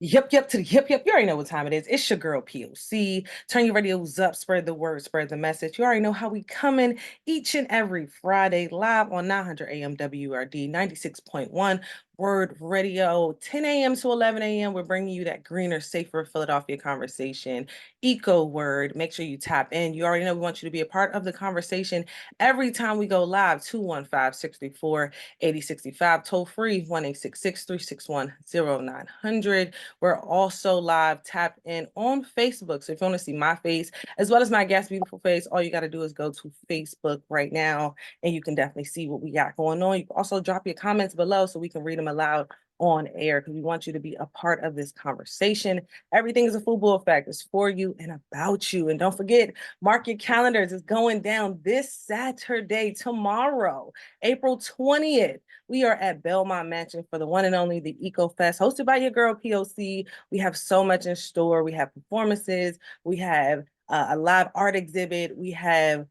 Yep, to the yep. You already know what time it is. It's your girl P.O.C. Turn your radios up, spread the word, spread the message. You already know how we come in each and every Friday live on 900 AM WURD 96.1 Word Radio, 10 a.m. to 11 a.m. We're bringing you that greener, safer Philadelphia conversation. Eco Word. Make sure you tap in. You already know we want you to be a part of the conversation every time we go live. 215-634-8065. Toll free 1-866-361-0900. We're also live, tap in on Facebook. So if you want to see my face as well as my guest beautiful face, all you got to do is go to Facebook right now and you can definitely see what we got going on. You can also drop your comments below so we can read them aloud on air because we want you to be a part of this conversation. Everything is a football effect. It's for you and about you. And don't forget, mark your calendars. It's going down this Saturday, tomorrow, April 20th. We are at Belmont Mansion for the one and only the Eco Fest, hosted by your girl P.O.C. We have so much in store. We have performances. We have a live art exhibit. We have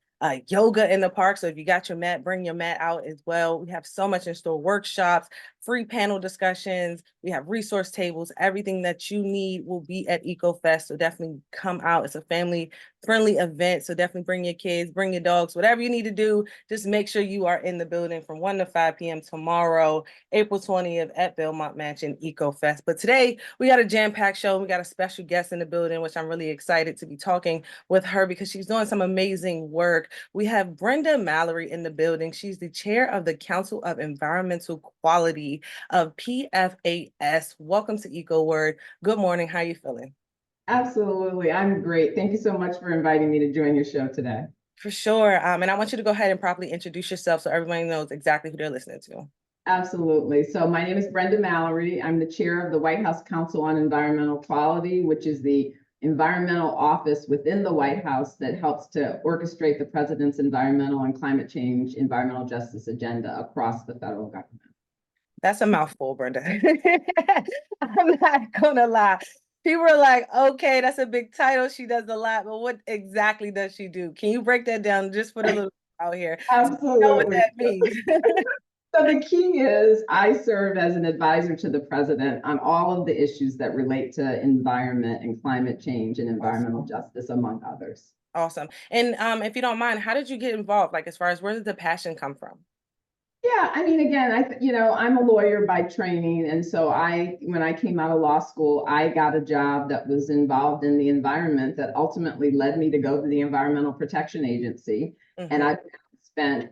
yoga in the park. So if you got your mat, bring your mat out as well. We have so much in store, workshops, free panel discussions. We have resource tables. Everything that you need will be at EcoFest. So definitely come out. It's a family friendly event. So definitely bring your kids, bring your dogs, whatever you need to do. Just make sure you are in the building from 1 to 5 p.m. tomorrow, April 20th at Belmont Mansion EcoFest. But today we got a jam-packed show. We got a special guest in the building, which I'm really excited to be talking with her because she's doing some amazing work. We have Brenda Mallory in the building. She's the chair of the Council of Environmental Quality of PFAS. Welcome to EcoWord. Good morning. How are you feeling? Absolutely. I'm great. Thank you so much for inviting me to join your show today. For sure. And I want you to go ahead and properly introduce yourself so everybody knows exactly who they're listening to. Absolutely. So my name is Brenda Mallory. I'm the chair of the White House Council on Environmental Quality, which is the environmental office within the White House that helps to orchestrate the president's environmental and climate change, environmental justice agenda across the federal government. That's a mouthful, Brenda. I'm not gonna lie. People are like, okay, that's a big title. She does a lot, but what exactly does she do? Can you break that down just for the little out here? So you know what Absolutely. that means. So the key is I serve as an advisor to the president on all of the issues that relate to environment and climate change and environmental justice, among others. Awesome. And if you don't mind, how did you get involved? Like as far as where did the passion come from? Yeah, I mean, again, I'm a lawyer by training, and so when I came out of law school, I got a job that was involved in the environment that ultimately led me to go to the Environmental Protection Agency, and I've spent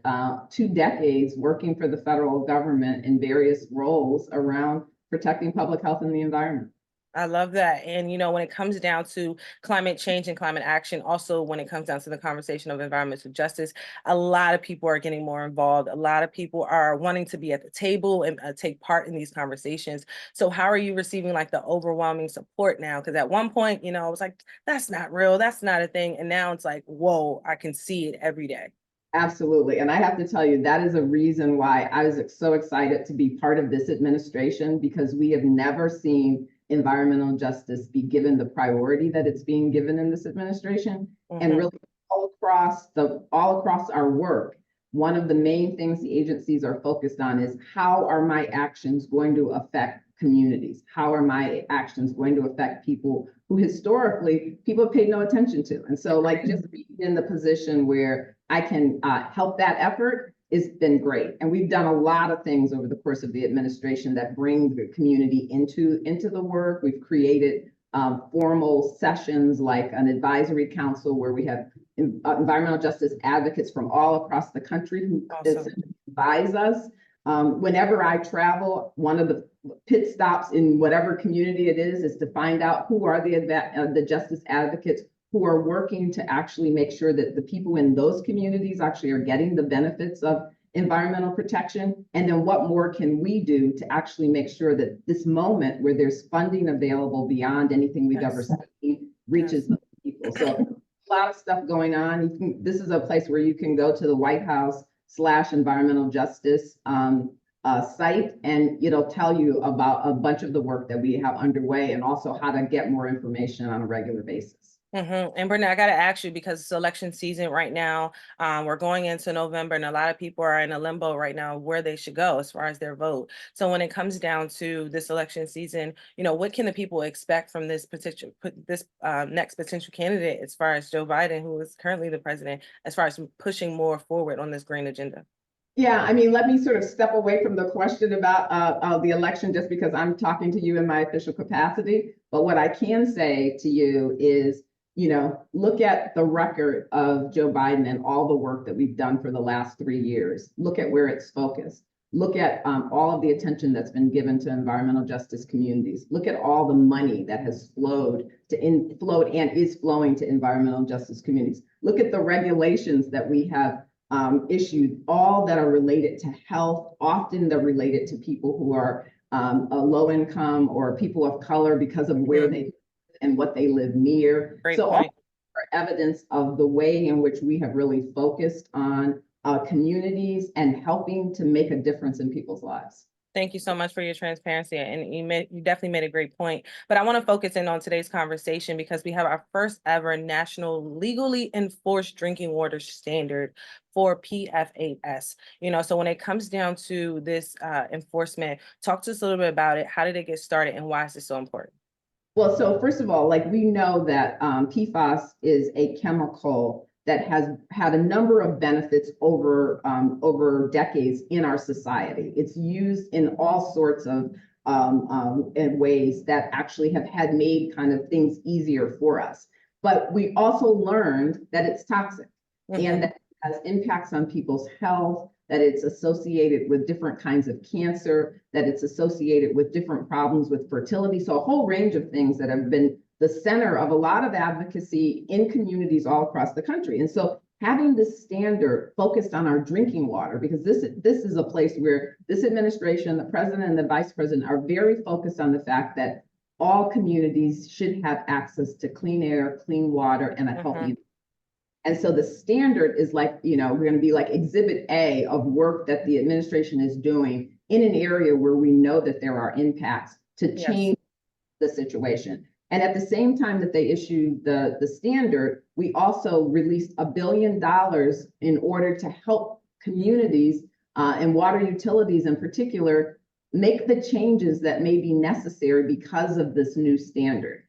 2 decades working for the federal government in various roles around protecting public health and the environment. I love that. And, you know, when it comes down to climate change and climate action, also when it comes down to the conversation of environmental justice, a lot of people are getting more involved. A lot of people are wanting to be at the table and take part in these conversations. So how are you receiving like the overwhelming support now? Because at one point, you know, I was like, that's not real. That's not a thing. And now it's like, whoa, I can see it every day. Absolutely. And I have to tell you, that is a reason why I was so excited to be part of this administration, because we have never seen environmental justice be given the priority that it's being given in this administration. And really all across our work, one of the main things the agencies are focused on is how are my actions going to affect communities? How are my actions going to affect people who historically people have paid no attention to? And so like just being in the position where I can help that effort has been great. And we've done a lot of things over the course of the administration that bring the community into the work. We've created formal sessions like an advisory council where we have environmental justice advocates from all across the country who advise us. Whenever I travel, one of the pit stops in whatever community it is to find out who are the justice advocates who are working to actually make sure that the people in those communities actually are getting the benefits of environmental protection. And then what more can we do to actually make sure that this moment where there's funding available beyond anything we've ever seen reaches those people. So a lot of stuff going on. This is a place where you can go to the White House/environmental justice site, and it'll tell you about a bunch of the work that we have underway and also how to get more information on a regular basis. And Brenda, I got to ask you because it's election season right now. We're going into November, and a lot of people are in a limbo right now where they should go as far as their vote. So when it comes down to this election season, what can the people expect from this next potential candidate as far as Joe Biden, who is currently the president, as far as pushing more forward on this green agenda? Yeah, I mean, let me sort of step away from the question about the election just because I'm talking to you in my official capacity. But what I can say to you is, look at the record of Joe Biden and all the work that we've done for the last 3 years. Look at where it's focused. Look at all of the attention that's been given to environmental justice communities. Look at all the money that has flowed and is flowing to environmental justice communities. Look at the regulations that we have issued, all that are related to health. Often they're related to people who are a low income or people of color because of where they live and what they live near. Great So point. all are evidence of the way in which we have really focused on communities and helping to make a difference in people's lives. Thank you so much for your transparency, and you definitely made a great point. But I want to focus in on today's conversation because we have our first ever national legally enforced drinking water standard for PFAS. So when it comes down to this enforcement, talk to us a little bit about it. How did it get started, and why is this so important? Well, so first of all, like we know that PFAS is a chemical that has had a number of benefits over decades in our society. It's used in all sorts of in ways that actually have had made kind of things easier for us. But we also learned that it's toxic and that it has impacts on people's health, that it's associated with different kinds of cancer, that it's associated with different problems with fertility. So a whole range of things that have been the center of a lot of advocacy in communities all across the country. And so having this standard focused on our drinking water, because this is a place where this administration, the president and the vice president are very focused on the fact that all communities should have access to clean air, clean water, and a healthy. And so the standard is like, we're going to be like exhibit A of work that the administration is doing in an area where we know that there are impacts to change the situation. And at the same time that they issued the standard, we also released $1 billion in order to help communities and water utilities in particular make the changes that may be necessary because of this new standard.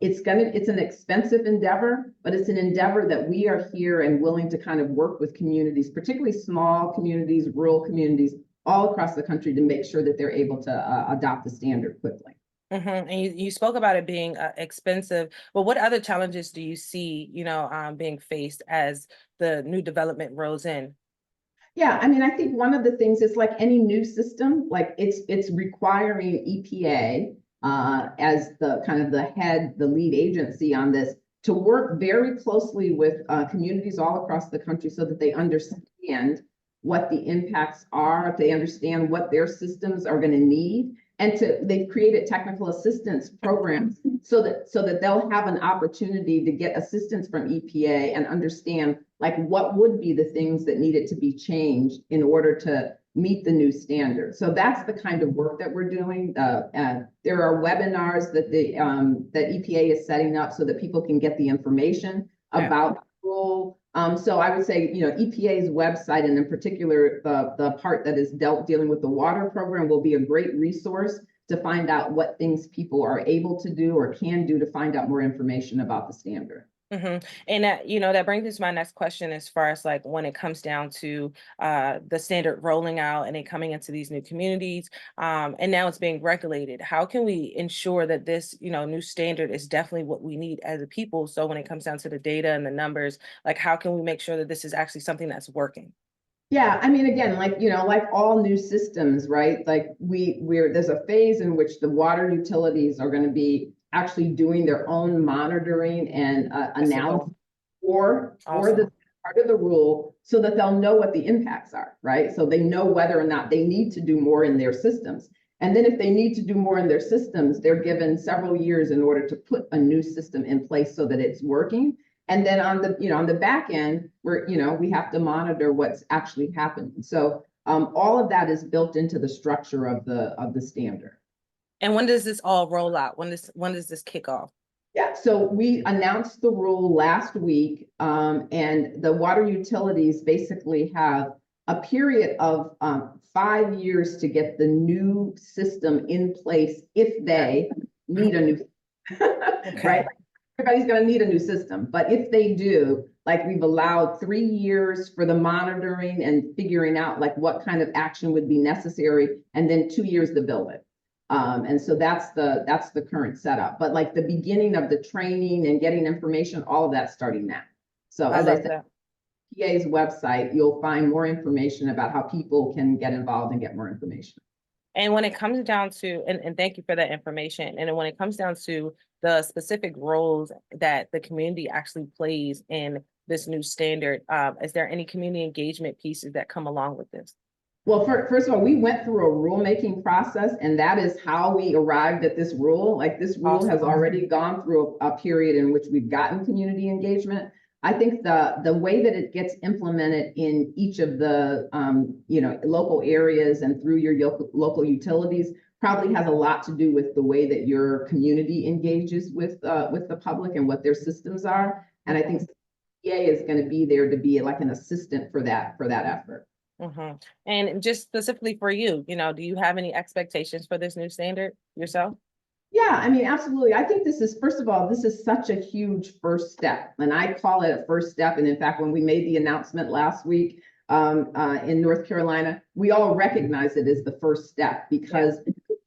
It's an expensive endeavor, but it's an endeavor that we are here and willing to kind of work with communities, particularly small communities, rural communities, all across the country to make sure that they're able to adopt the standard quickly. And you spoke about it being expensive, but what other challenges do you see, being faced as the new development rolls in? Yeah, I mean, I think one of the things is like any new system, like it's requiring EPA as the kind of the lead agency on this to work very closely with communities all across the country so that they understand what the impacts are, if they understand what their systems are going to need. And they've created technical assistance programs so that they'll have an opportunity to get assistance from EPA and understand like what would be the things that needed to be changed in order to meet the new standard. So that's the kind of work that we're doing. There are webinars that that EPA is setting up so that people can get the information about the rule. So I would say, EPA's website, and in particular, the part that is dealing with the water program will be a great resource to find out what things people are able to do or can do to find out more information about the standard. And that brings me to my next question as far as like when it comes down to the standard rolling out and it coming into these new communities, and now it's being regulated. How can we ensure that this new standard is definitely what we need as a people? So when it comes down to the data and the numbers, like how can we make sure that this is actually something that's working? Yeah, I mean, again, like all new systems, right? Like there's a phase in which the water utilities are going to be actually doing their own monitoring and analysis for the part of the rule so that they'll know what the impacts are, right? So they know whether or not they need to do more in their systems. And then if they need to do more in their systems, they're given several years in order to put a new system in place so that it's working. And then on the back end, we have to monitor what's actually happening. So all of that is built into the structure of the standard. And when does this all roll out? When does this kick off? Yeah, so we announced the rule last week, and the water utilities basically have a period of 5 years to get the new system in place if they need a new, Okay. right? Everybody's going to need a new system, but if they do, like we've allowed 3 years for the monitoring and figuring out like what kind of action would be necessary, and then 2 years to build it. And so that's the current setup. But like the beginning of the training and getting information, all of that's starting now. So I as I love said, that. PA's website, you'll find more information about how people can get involved and get more information. And when it comes down to, and thank you for that information. And then when it comes down to the specific roles that the community actually plays in this new standard, is there any community engagement pieces that come along with this? Well, first of all, we went through a rulemaking process, and that is how we arrived at this rule. Like this rule has Awesome. already gone through a period in which we've gotten community engagement. I think the way that it gets implemented in each of the local areas and through your local utilities probably has a lot to do with the way that your community engages with the public and what their systems are. And I think CPA is going to be there to be like an assistant for that effort. Mm-hmm. And just specifically for you, do you have any expectations for this new standard yourself? Yeah, I mean, absolutely. I think this is, first of all, this is such a huge first step. And I call it a first step. And in fact, when we made the announcement last week in North Carolina, we all recognize it as the first step because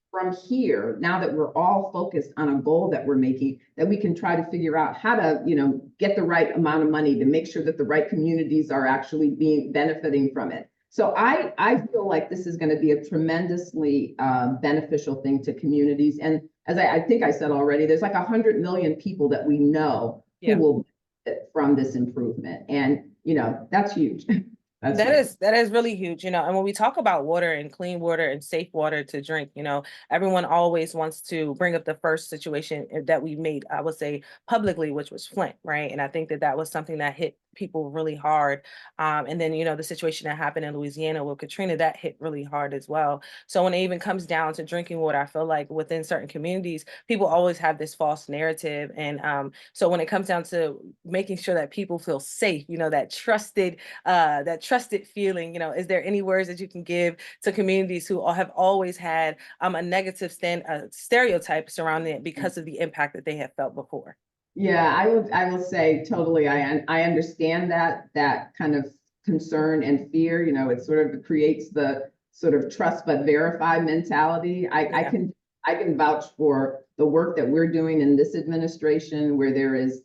from here, now that we're all focused on a goal that we're making, that we can try to figure out how to, get the right amount of money to make sure that the right communities are actually benefiting from it. So I feel like this is going to be a tremendously beneficial thing to communities. And as I think I said already, there's like 100 million people that we know who will benefit from this improvement. And, that's huge. That is really huge, and when we talk about water and clean water and safe water to drink, everyone always wants to bring up the first situation that we made, I would say publicly, which was Flint, right? And I think that was something that hit people really hard. And then, the situation that happened in Louisiana with Katrina, that hit really hard as well. So when it even comes down to drinking water, I feel like within certain communities, people always have this false narrative. And so when it comes down to making sure that people feel safe, that trusted feeling, is there any words that you can give to communities who have always had a negative stereotype surrounding it because of the impact that they have felt before? Yeah, I will say totally. I understand that kind of concern and fear. It sort of creates the sort of trust but verify mentality. I can vouch for the work that we're doing in this administration, where there is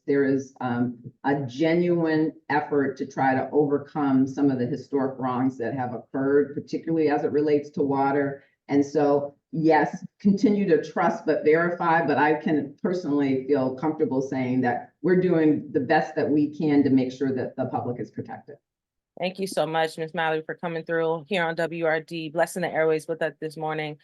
a genuine effort to try to overcome some of the historic wrongs that have occurred, particularly as it relates to water. And so, yes, continue to trust but verify, but I can personally feel comfortable saying that we're doing the best that we can to make sure that the public is protected. Thank you so much, Ms. Mallory, for coming through here on WRD, blessing the airways with us this morning.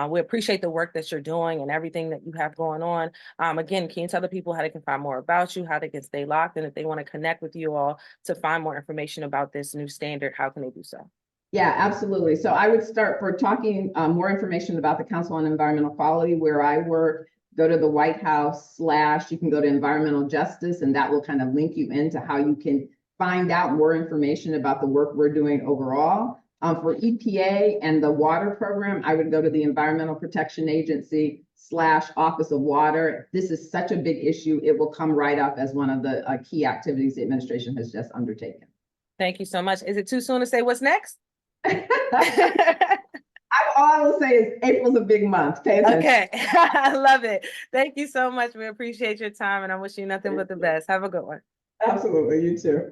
We appreciate the work that you're doing and everything that you have going on. Again, can you tell the people how they can find more about you, how they can stay locked, and if they want to connect with you all to find more information about this new standard, how can they do so? Yeah, absolutely. So I would start for talking more information about the Council on Environmental Quality, where I work. Go to the White House / you can go to environmental justice, and that will kind of link you into how you can find out more information about the work we're doing overall. For EPA and the water program, I would go to the Environmental Protection Agency / Office of Water. This is such a big issue. It will come right up as one of the key activities the administration has just undertaken. Thank you so much. Is it too soon to say what's next? All I will say is April's a big month. Pay attention. Okay, I love it. Thank you so much. We appreciate your time, and I wish you nothing but the best. Have a good one. Absolutely, you too.